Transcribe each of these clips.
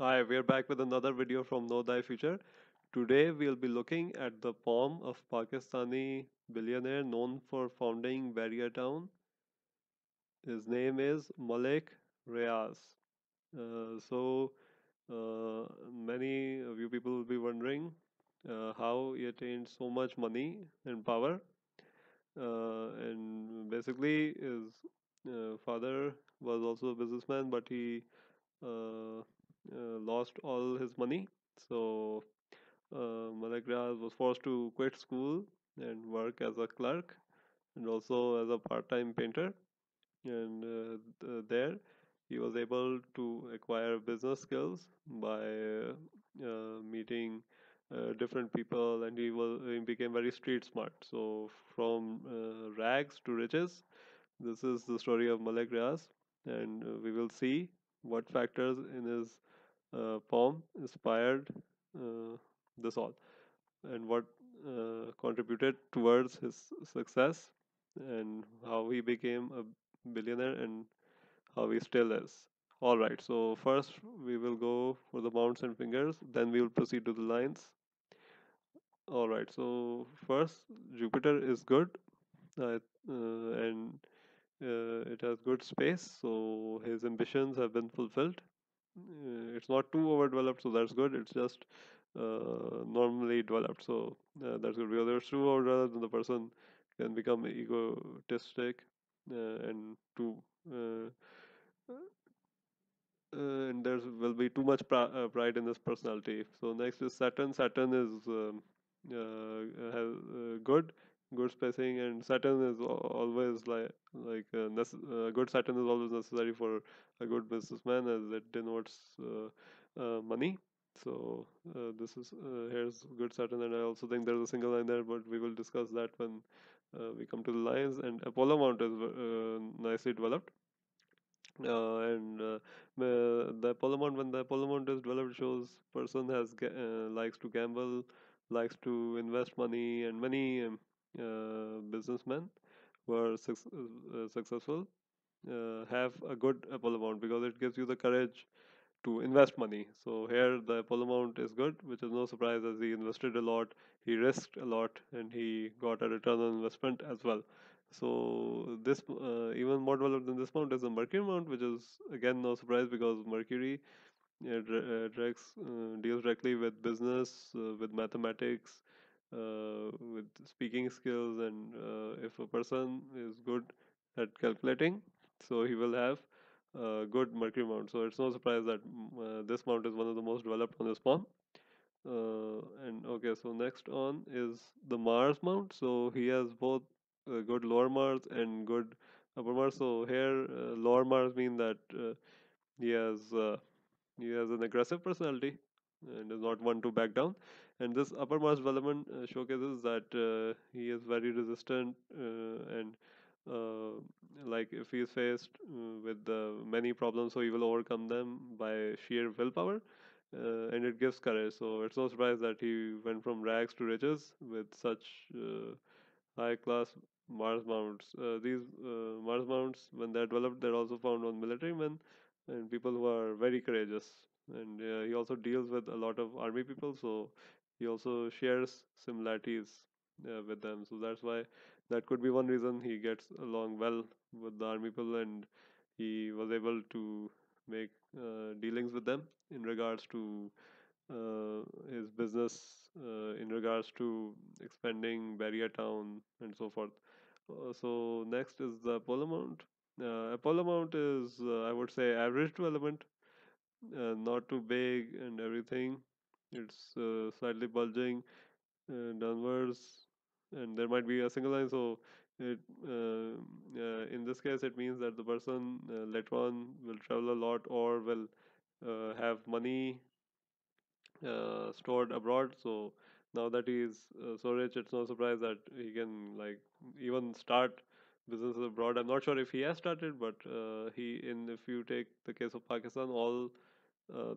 Hi, we're back with another video from No Die Future. Today we'll be looking at the poem of Pakistani billionaire known for founding Barrier Town. His name is Malik Riaz. Many of you people will be wondering how he attained so much money and power. And basically, his father was also a businessman, but he uh, lost all his money. So Malik Riaz was forced to quit school and work as a clerk and also as a part-time painter. And there, he was able to acquire business skills by meeting different people, and he became very street smart. So from rags to riches, this is the story of Malik Riaz, and we will see what factors in his poem inspired uh, this all and what contributed towards his success and how he became a billionaire and how he still is. All right, so first we will go for the mounts and fingers, then we will proceed to the lines. All right, so first Jupiter is good, and it has good space, so his ambitions have been fulfilled. It's not too overdeveloped, so that's good. It's just normally developed, so that's good. Because if it's too overdeveloped, then the person can become egotistic and too. And there will be too much pride in this personality. So next is Saturn. Saturn is has good spacing, and Saturn is always good. Saturn is always necessary for a good businessman, as it denotes money. So this is here's good Saturn, and I also think there's a single line there, but we will discuss that when we come to the lines. And Apollo Mount is nicely developed. The Apollo Mount, when the Apollo Mount is developed, shows person likes to gamble, likes to invest money, and many businessmen who are successful have a good Apollo Mount because it gives you the courage to invest money. So here the Apollo Mount is good, which is no surprise as he invested a lot, he risked a lot, and he got a return on investment as well. So this even more developed than this mount is the Mercury mount, which is again no surprise because Mercury deals directly with business, with mathematics, with speaking skills, and if a person is good at calculating, so he will have good Mercury mount. So it's no surprise that this mount is one of the most developed on this farm. And okay, so next on is the Mars mount. So he has both good lower Mars and good upper Mars. So here, lower Mars mean that he has uh, he has an aggressive personality and is not one to back down. And this upper Mars development showcases that he is very resistant and uh, like if he is faced with many problems, so he will overcome them by sheer willpower. And it gives courage. So it's no surprise that he went from rags to riches with such high class Mars mounts. These Mars mounts, when they're developed, they're also found on military men and people who are very courageous. And he also deals with a lot of army people, so he also shares similarities with them. So that's why that could be one reason he gets along well with the army people, and he was able to make dealings with them in regards to his business, in regards to expanding Barrier Town and so forth. So next is the Apollo Mount. Apollo Mount is, I would say, average development, not too big and everything. It's slightly bulging downwards, and there might be a single line. So in this case, it means that the person later on will travel a lot or will have money stored abroad. So now that he is so rich, it's no surprise that he can like even start businesses abroad. I'm not sure if he has started, but if you take the case of Pakistan, all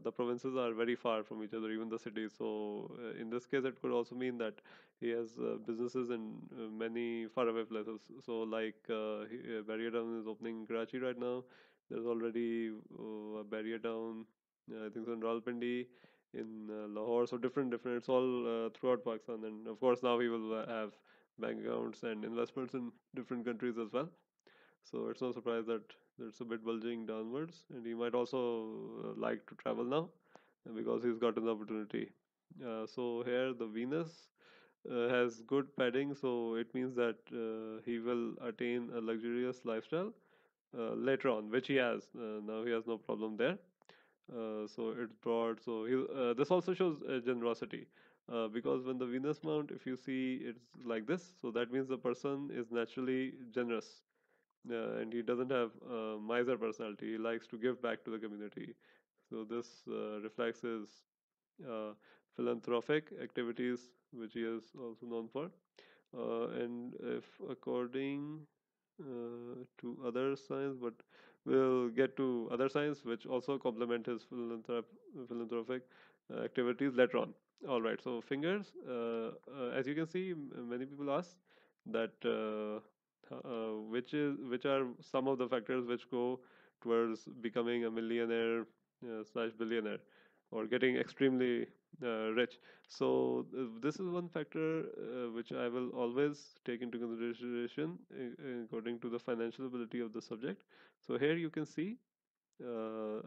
the provinces are very far from each other, even the cities. So in this case, it could also mean that he has businesses in many faraway places. So Barrier Town is opening in Karachi right now. There's already a Barrier Town I think so in Rawalpindi, in Lahore, so different. It's all throughout Pakistan, and of course now he will have bank accounts and investments in different countries as well. So it's no surprise that there's a bit bulging downwards, and he might also like to travel now because he's got an opportunity. So here the Venus has good padding, so it means that he will attain a luxurious lifestyle later on, which he has. Now he has no problem there. So it's broad. So this also shows generosity. Because when the Venus mount, if you see it's like this, so that means the person is naturally generous, and he doesn't have miser personality. He likes to give back to the community. So this reflects his uh, philanthropic activities, which he is also known for. And if according to other signs, but we'll get to other signs which also complement his philanthropic activities later on. All right, so fingers, as you can see, many people ask that which are some of the factors which go towards becoming a millionaire slash billionaire or getting extremely rich. So this is one factor which I will always take into consideration according to the financial ability of the subject. So here you can see uh,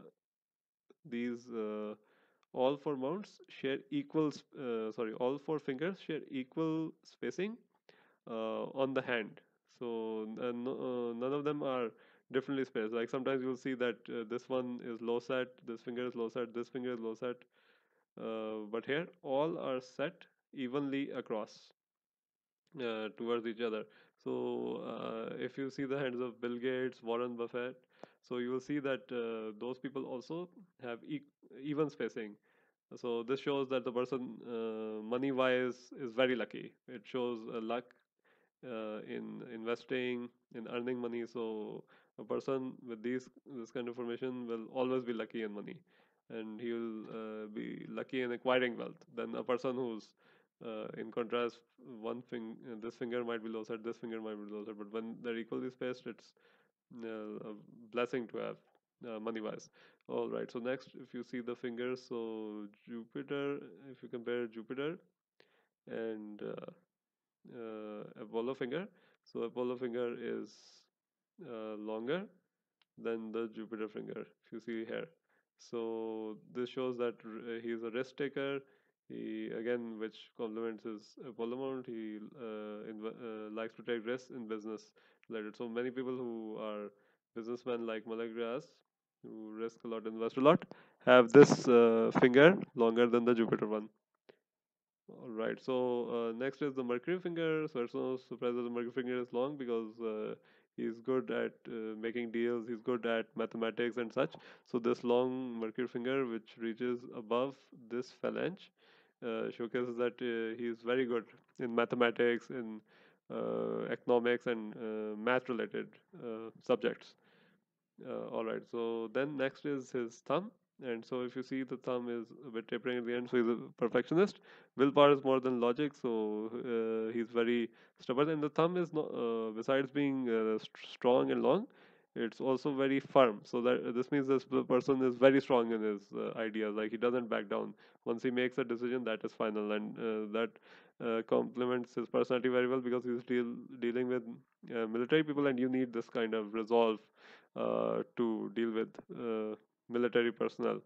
these all four mounts share equal sorry, all four fingers share equal spacing on the hand. So none of them are differently spaced. Like sometimes you'll see that this one is low set, this finger is low set, this finger is low set, but here all are set evenly across towards each other. So if you see the hands of Bill Gates, Warren Buffett, so you will see that those people also have even spacing. So this shows that the person, money wise, is very lucky. It shows luck in investing, in earning money. So a person with this kind of information will always be lucky in money, and he will be lucky in acquiring wealth. Then a person who's in contrast, this finger might be low set, this finger might be low set, but when they're equally spaced, it's a blessing to have money wise. All right. So next, if you see the fingers, so Jupiter, if you compare Jupiter and Apollo finger. So Apollo finger is longer than the Jupiter finger, if you see here. So this shows that he is a risk taker. He again, which complements his Apollo mount. He likes to take risks in business related. So many people who are businessmen like Malik Riaz, who risk a lot, invest a lot, have this finger longer than the Jupiter one. All right. So next is the Mercury finger. So it's no surprise that the Mercury finger is long because he's good at making deals. He's good at mathematics and such. So this long Mercury finger, which reaches above this phalange, showcases that he is very good in mathematics, in economics, and math-related subjects. All right. So then next is his thumb. And so if you see the thumb is a bit tapering at the end, so he's a perfectionist. Willpower is more than logic, so he's very stubborn. And the thumb is not, besides being strong and long, it's also very firm. So that this means this person is very strong in his ideas. Like he doesn't back down. Once he makes a decision, that is final, and that complements his personality very well because he's dealing with military people, and you need this kind of resolve to deal with military personnel.